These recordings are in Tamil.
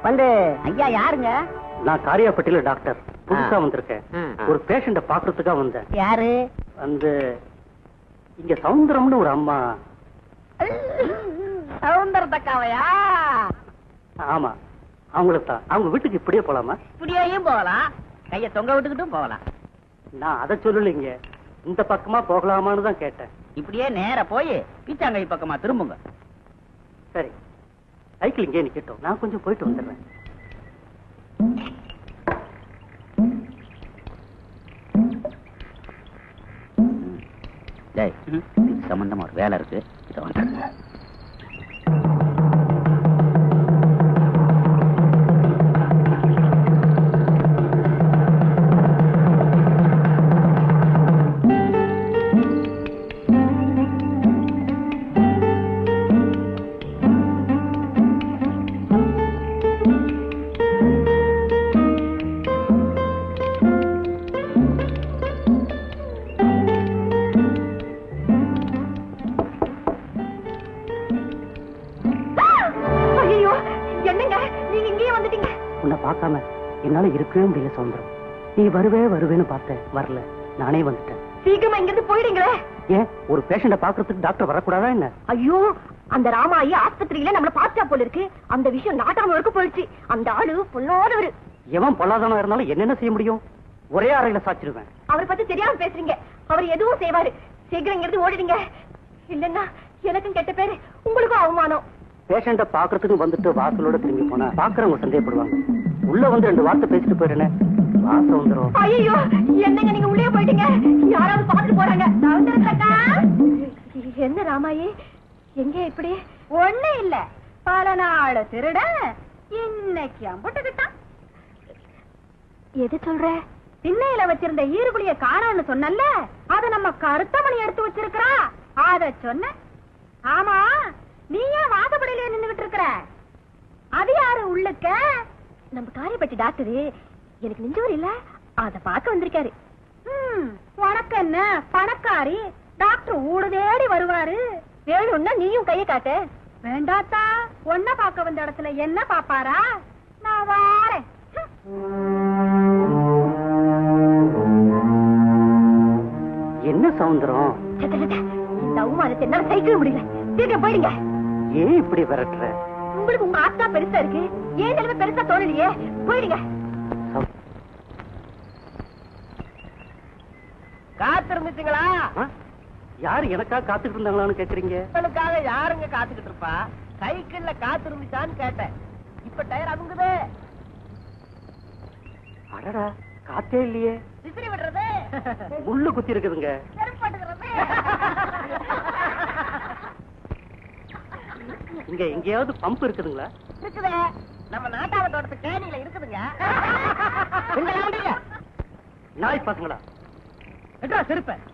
வந்து ஐயா யாருங்க? நான் காரியாப்பட்டியில டாக்டர், புதுசா வந்திருக்கேன். ஒரு பேஷண்ட பாக்குறதுக்காக வந்தேன். யாரு? வந்து இங்க சவுந்தரம்னு ஒரு அம்மா. சவுந்தரத்தக்காவையா? ஆமா, அவங்களுக்கு தான். அவங்க வீட்டுக்கு இப்படியே போலாமா? இப்படியேயும் போகலாம், கைய தொங்க விட்டுக்கிட்டும் போகலாம். நான் அதை சொல்லலைங்க, இந்த பக்கமா போகலாமான்னு தான் கேட்டேன். இப்படியே நேர போய் பீச்சாங்கை பக்கமா திரும்புங்க. சரி, சைக்கிள் இங்கே நிக்கட்டும், நான் கொஞ்சம் போயிட்டு வந்துடுறேன். சம்பந்தமா ஒரு வேலை இருக்கு, இதை வந்துடுங்க. பார்க்காம என்னால இருக்கவே முடியல சவுந்தரம். நீ வருவேன்னு பார்த்தேன், வரல, நானே வந்துட்டேன். சீக்கிரமா இங்கிருந்து போயிடுங்களே. ஏன் ஒரு பேஷண்ட பாக்குறதுக்கு டாக்டர் வரக்கூடாதா என்ன? ஐயோ, அந்த ராமாயி ஆஸ்பத்திரியில நம்மள பார்த்தா போல இருக்கு. அந்த விஷயம் நாட்டாம வரைக்கும் போயிடுச்சு. அந்த ஆளு பொல்லாதவரு. எவன் பொல்லாதவனா இருந்தாலும் என்னென்ன செய்ய முடியும்? ஒரே அறையில சாச்சிருவேன். அவரை பத்தி தெரியாம பேசுறீங்க. அவர் எதுவும் செய்வாரு. சீக்கிரம் இங்கிருந்து ஓடிடுங்க, இல்லன்னா எனக்கும் கெட்ட பேரு, உங்களுக்கும் அவமானம். பேஷண்ட பாக்குறதுக்கு வந்துட்டு வாசலோட திரும்பி போனா பாக்குறவங்க சந்தேகப்படுவாங்க. உள்ள வந்து 2 வார்த்தை பேசிட்டு போயிடுறேன். வாசம் வந்துடும். ஐயோ, என்னங்க நீங்க உள்ளே போயிட்டீங்க, யாராவது பாத்துட்டு போறாங்க. என்ன ராமாயி, எங்க இப்படி? ஒண்ணு இல்ல, பல நாள் திருட இன்னைக்கு அம்புட்டுக்கிட்டான். எது சொல்ற? திண்ணையில வச்சிருந்த ஈருக்குடிய காணோம்னு சொன்னல, அத நம்ம கருத்தமணி எடுத்து வச்சிருக்கிறா. அத சொன்ன. ஆமா, நீ ஏன் வாசப்படியில நின்னுகிட்டு இருக்கிற? அது யாரு உள்ளுக்க? நம்ம காரியப்பட்டி டாக்டரு, எனக்கு நெஞ்சவர் இல்ல, அத பார்க்க வந்திருக்காரு. உனக்கு என்ன பணக்காரி, டாக்டர் ஊடு தேடி வருவாரு. வேணும்னா நீயும் கைய காட்டு. வேண்டாத்தா, ஒன்ன பார்க்க வந்த இடத்துல என்ன பாப்பாரா? நான் வாரேன். என்ன சவுந்தரம், இந்த அவமானத்தை என்னால சகிக்கவே முடியல. சீக்கிரம் போயிடுங்க. ஏன் இப்படி விரட்டுற? உங்களுக்கு உங்க ஆத்தா பெருசா இருக்கு, ஏன் நிலைமை பெருசா தோணலையே. போயிடுங்க. காத்திருந்துச்சுங்களா? யாரு எனக்கா காத்துக்கிட்டு இருந்தாங்களான்னு கேக்குறீங்க? உங்களுக்காக யாருங்க காத்துக்கிட்டு இருப்பா? சைக்கிள்ல காத்திருந்துச்சான்னு கேட்டேன். இப்ப டயர் அதுங்குது. அடடா, காத்தே இல்லையே. விசிறி விடுறது, முள்ளு குத்தி இருக்குதுங்க. இங்க எங்கேயாவது பம்ப் இருக்குதுங்களா? இருக்குது, நம்ம நாட்டாவ தோட்டத்து கேணியில இருக்குதுங்க. நாய் பசங்களா, செருப்பேன்.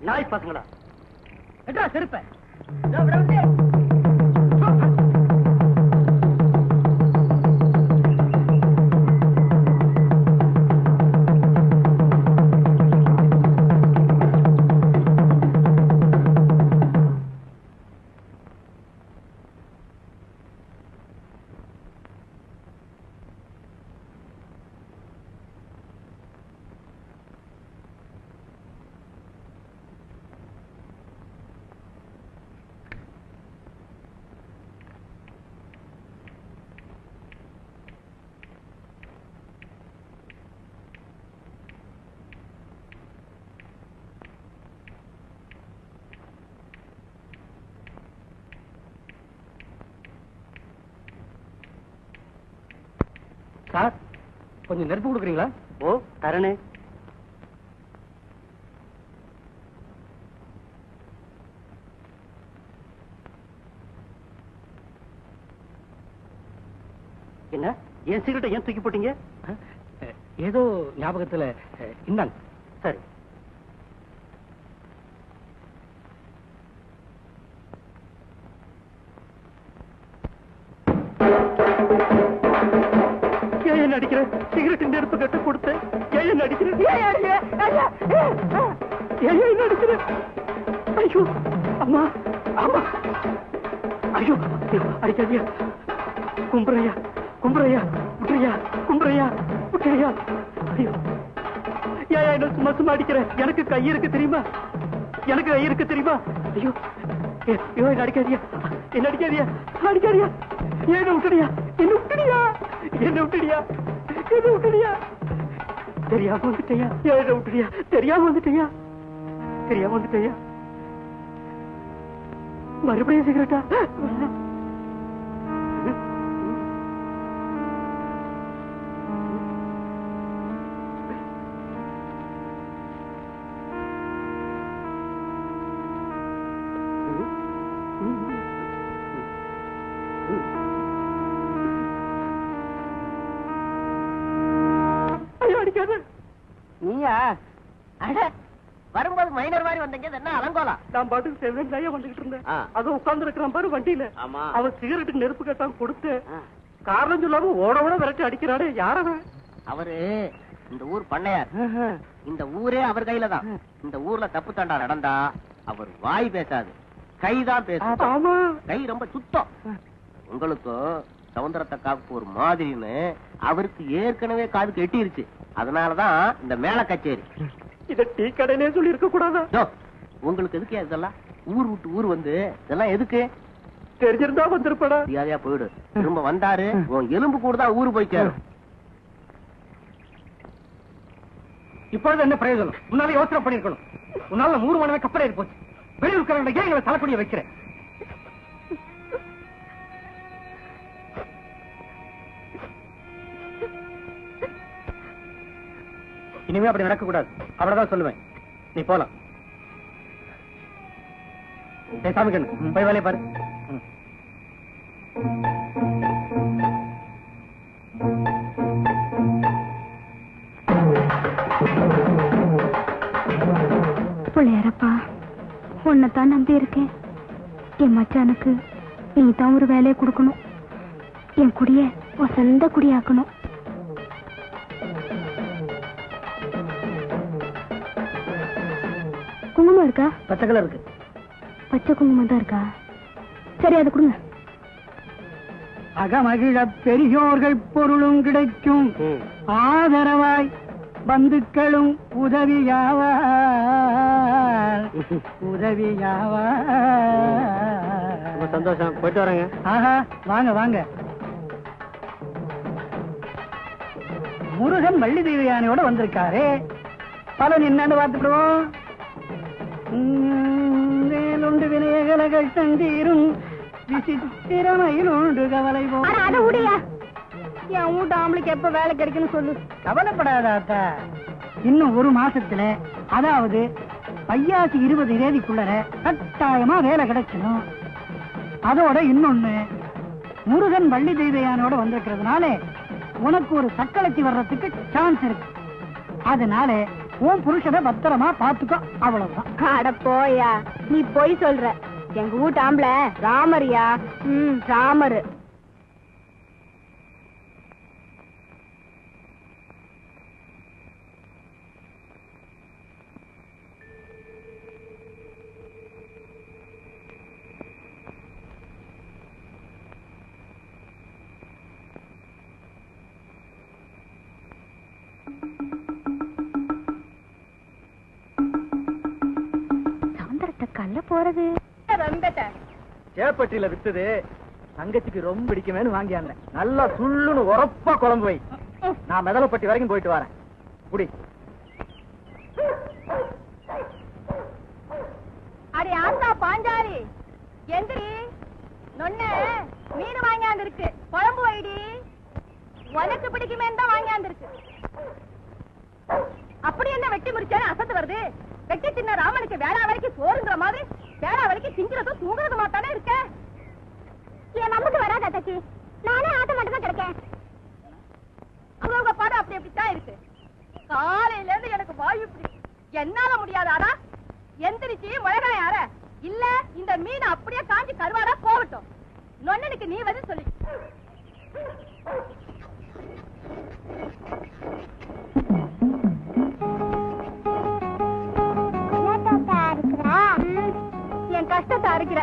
நாய் பசங்களா, செருப்பேன். சார், கொஞ்சம் நெருப்பு கொடுக்குறீங்களா? ஓ, தரணே. என்ன என் சிகரெட்டை ஏன் தூக்கி போட்டீங்க? ஏதோ ஞாபகத்துல இந்தாங்க. சரி. ஏன் அடிக்கிற? சிகரெட் நெருப்பு கட்ட கொடுத்த ஏன் அடிக்கிற? ஏன் அடிக்கிற? ஐயோ அம்மா அம்மா, ஐயோ அடிக்காதியா. கும்புறையா கும்புறையா, விட்டுறியா? கும்புறையா விட்டுறியா? ஐயோ ஏன் என்ன சும்மா சும்மா அடிக்கிற? எனக்கு கை இருக்கு தெரியுமா? எனக்கு கை இருக்கு தெரியுமா? ஐயோ ஐயோ என்ன அடிக்காதியா, என்ன அடிக்காதியா, அடிக்காதியா. என்ன விட்டுடியா, என்ன விட்டுடியா, என்ன விட்டுடியா, என்ன விட்டுடியா? தெரியாம வந்துட்டியா? என்ன விட்டுடியா? தெரியாம வந்துட்டியா? தெரியாம வந்துட்டியா? மறுபடியும் சிகரெட்டா? நீயா? வரும்போது மைனர் மாதிரி வந்தீங்க, என்ன அலங்கோலம்? நான் பாட்டுக்கு செவன் வந்துகிட்டு இருந்தேன். அதை உட்கார்ந்து இருக்கிறான் பாரு வண்டியில. அவன் சிகரெட்டுக்கு நெருப்பு கட்டாம கொடுத்து காரணம் சொல்லாம ஓட ஓட விரட்டி அடிக்கிறாரு. யாரவன்? அவரு இந்த ஊர் பண்ணையார். இந்த ஊரே அவர் கையில தான். இந்த ஊர்ல தப்பு தண்டா நடந்தா அவர் வாய் பேசாது, கைதான் பேசும். கை ரொம்ப சுத்தம். உங்களுக்கும் சவுந்தரத்தக்காவுக்கு ஒரு மாதிரின்னு அவருக்கு ஏற்கனவே காதுக்கு எட்டிருச்சு. அதனாலதான் இந்த மேல கச்சேரி. இத டீ கடையிலே சொல்லி இருக்க கூடாதா? உங்களுக்கு எதுக்கு இதெல்லாம்? ஊர் விட்டு ஊர் வந்து இதெல்லாம் எதுக்கு? தெரிஞ்சிருந்தா வந்திருப்படா. மரியாதையா போயிடு. திரும்ப வந்தாரு உன் எலும்பு கூட தான் ஊரு போய் சேரும். இப்பொழுது என்ன பிரயோஜனம்? உன்னால யோசனை பண்ணிருக்கணும். உன்னால 100 மணி கப்பலே போச்சு. வெளியூர்காரங்க ஏன் எங்களை தலைக்குடிய வைக்கிறேன்? இனிமே அப்படி நடக்க கூடாது. அவ்வளவுதான் சொல்லுவேன். நீ போலாம். சாமி கண்ணு போய் வேலையை பாரு. பிள்ளையாரப்பா, உன்னைத்தான் நம்பி இருக்கேன். என் மச்சானுக்கு நீ தான் ஒரு வேலையை கொடுக்கணும். என் குடிய வசந்த குடியாக்கணும். குங்குமம் இருக்கா? பச்சை கலர் இருக்கு. பச்சை குங்குமம் தான் இருக்கா? சரி, அது கொடுங்க. அகமகிழ பெரியோர்கள் பொருளும் கிடைக்கும், ஆதரவாய் பந்துக்களும் உதவியாவார். சந்தோஷம். போயிட்டு வரேங்க. ஆஹா, வாங்க வாங்க. முருகன் வள்ளி தெய்வ யானையோட வந்திருக்காரு. பலன் என்னன்னு பார்த்துடுவோம். வேலுண்டு வினையகலகள் தந்தீரும், விசித்திரமையில் உண்டு கவலை போ. என் வீட்டு ஆம்பளைக்கு எப்ப வேலை கிடைக்குன்னு சொல்லு. கவலைப்படாத. இன்னும் 1 மாசத்துல, அதாவது பையாசி 20 தேதிக்குள்ள கட்டாயமா வேலை கிடைக்கணும். அதோட இன்னொன்னு, முருகன் வள்ளி தெய்வயானோட வந்திருக்கிறதுனால உனக்கு ஒரு சக்களத்தி வர்றதுக்கு சான்ஸ் இருக்கு. அதனால உன் புருஷனை பத்திரமா பாத்துக்கோ. அவ்வளவுதான். அட போயா, நீ போய் சொல்ற. எங்க வீட்டு ஆம்பளை ராமரியா. ராமரு. கல்ல போறது சேப்பட்டியில வித்தது தங்கச்சிக்கு ரொம்ப பிடிக்குமேனு வாங்கியாங்க. நல்லா சுள்ளுன்னு உரப்பா குழம்பு வை. நான் மெதலப்பட்டி வரைக்கும் போயிட்டு வரேன். குடி. அடி ஆத்தா பாஞ்சாரி, எந்திரி. நொன்ன மீன் வாங்கியாந்துருக்கு, குழம்பு வைடி. உனக்கு பிடிக்குமேன்னு தான் வாங்கியாந்துருக்கு. அப்படி என்ன வெட்டி முடிச்சாலும் அசத்து வருது? வெட்டி தின்ன ராமனுக்கு வேளா வரைக்கும் சோறுங்கிற மாதிரி வேளா வரைக்கும் திங்கிறதும் தூங்குறது மாத்தானே இருக்க. என் நமக்கு வராதா தச்சி? நானே ஆட்ட மட்டும் தான் கிடைக்கேன். என்னால முடியாதாரா? எந்திரிச்சு மிளகாய் அரை, இல்ல இந்த மீன் அப்படியே காஞ்சி கருவாடா போகட்டும். நொண்ணனுக்கு நீ வந்து சொல்லி என் கஷ்டத்தை அறுக்கிற.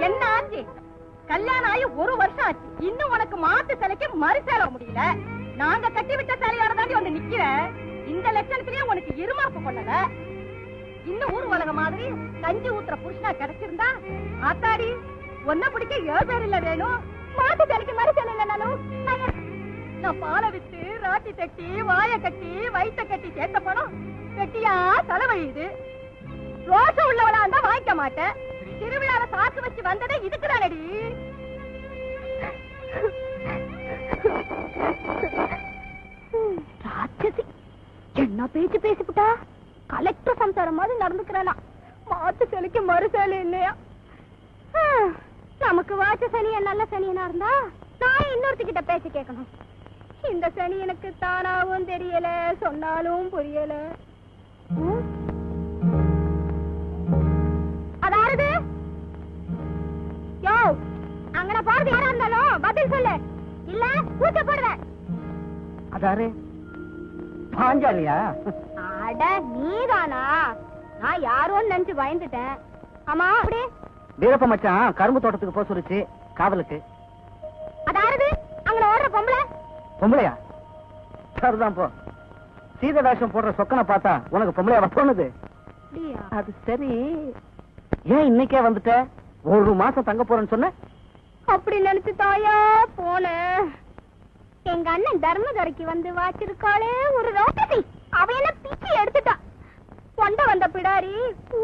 என்ன ஆச்சு? கல்யாணம் ஆகி ஒரு வருஷம் ஆச்சு, இன்னும் உனக்கு மாட்டு சிலைக்கு மறு சேல முடியல. நாங்க கட்டி விட்ட சேலையோட தாண்டி வந்து நிக்கிற. இந்த லட்சணத்திலேயே உனக்கு இருமாப்பு கொள்ளல. இன்னும் ஊர் உலக மாதிரி கஞ்சி ஊத்துற புருஷனா கிடைச்சிருந்தா ஆத்தாடி ஒன்ன பிடிக்க 7 பேர் இல்ல வேணும். மாட்டு சிலைக்கு மறு சேலை இல்லைனாலும் நான் பாலை விட்டு ராட்டி தட்டி வாய கட்டி வயிற்ற கட்டி சேர்த்த பணம் கட்டியா செலவழியுது. ரோஷம் உள்ளவனா இருந்தா வாங்கிக்க மாட்டேன். திருவிழாவை சாக்கு வச்சு வந்ததே இதுக்குதானடி. ராட்சசி என்ன பேச்சு பேசிவிட்டா? கலெக்டர் சம்சாரம் மாதிரி நடந்துக்கிறானா? மாத்து சனிக்கு மறு சேலை இல்லையா? நமக்கு வாச்ச சனிய நல்ல சனியனா இருந்தா நான் இன்னொருத்திக்கிட்ட பேச்சு கேட்கணும். இந்த சனி எனக்கு தானாவும் தெரியல, சொன்னாலும் புரியல. அதாவது யோ அங்கன போறது யாரா இருந்தாலும் பதில் சொல்லு, இல்ல பூச்ச போடுவேன். அதாரு பாஞ்சாலியா? அட நீதானா? நான் யாரோன்னு நினைச்சு பயந்துட்டேன். ஆமா அப்படி வீரப்ப மச்சான் கரும்பு தோட்டத்துக்கு போக சொல்லிச்சு காவலுக்கு. அதாவது அங்க ஓடுற பொம்பளை பொம்பளையா? சரிதான் போ. சீத வேஷம் போடுற சொக்கனை பார்த்தா உனக்கு பொம்பளையா தோணுது? அது சரி, ஏன் இன்னைக்கே வந்துட்ட? 1 மாசம் தங்க போறேன்னு சொன்ன. அப்படி நினைச்சு தாயா போன. எங்க அண்ணன் தர்மகரைக்கு வந்து வாச்சிருக்காளே ஒரு ரோட்டசி, அவ என்ன பிச்சு எடுத்துட்டா. கொண்ட வந்த பிடாரி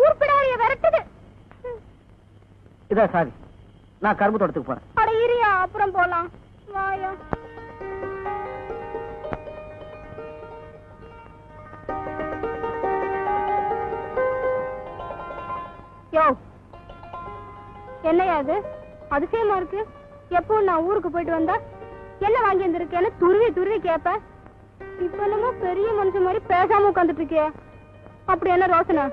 ஊர் பிடாரிய விரட்டுது. இதா சாவி, நான் கரும்பு தோட்டத்துக்கு போறேன். அட இரியா, அப்புறம் போலாம் வாயா. யோ என்னையா அது அதிசயமா இருக்கு? எப்போ நான் ஊருக்கு போயிட்டு வந்தா என்ன வாங்கி வந்திருக்கேன்னு துருவி துருவி கேப்ப. இப்ப என்னமோ பெரிய மனுஷன் மாதிரி பேசாம உட்காந்துட்டு இருக்கிய. அப்படி என்ன ரோசனை?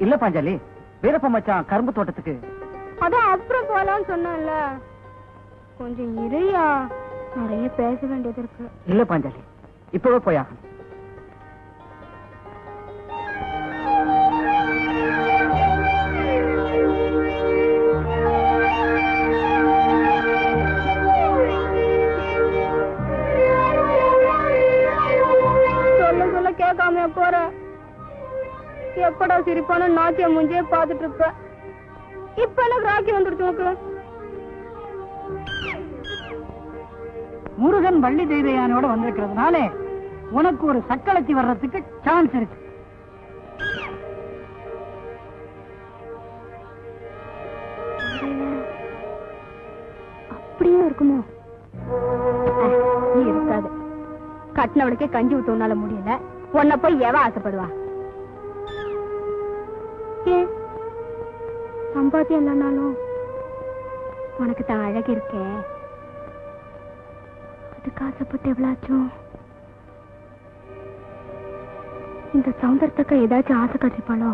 இல்ல பாஞ்சாலி, வீரப்ப மச்சான் கரும்பு தோட்டத்துக்கு. அதான் அப்புறம் போலான்னு சொன்னேன்ல, கொஞ்சம் இறையா, நிறைய பேச வேண்டியது இருக்கு. இல்ல பாஞ்சாலி, இப்பவே போயா. கேட்காம போற. எப்படா சிரிப்பான நாட்டிய முஞ்சே பாத்துட்டு இருப்ப. இப்ப எனக்கு ராக்கி வந்துடுச்சு. முருகன் வள்ளி தெய்வயானோட வந்திருக்கிறதுனால உனக்கு ஒரு சக்களத்தி வர்றதுக்கு சான்ஸ் இருக்கு. அப்படியே இருக்குமோ? நீ இருக்காது. கட்டினவளுக்கே கஞ்சி ஊத்தனால முடியல, உன்ன போய் எவ ஆசைப்படுவா? சம்பாத்தியம் இல்லைனாலும் உனக்கு தான் அழகு இருக்கே, அதுக்கு ஆசைப்பட்டு எவ்வளாச்சும் இந்த சௌந்தர்யத்துக்கு ஏதாச்சும் ஆசை கட்டிப்பாளோ?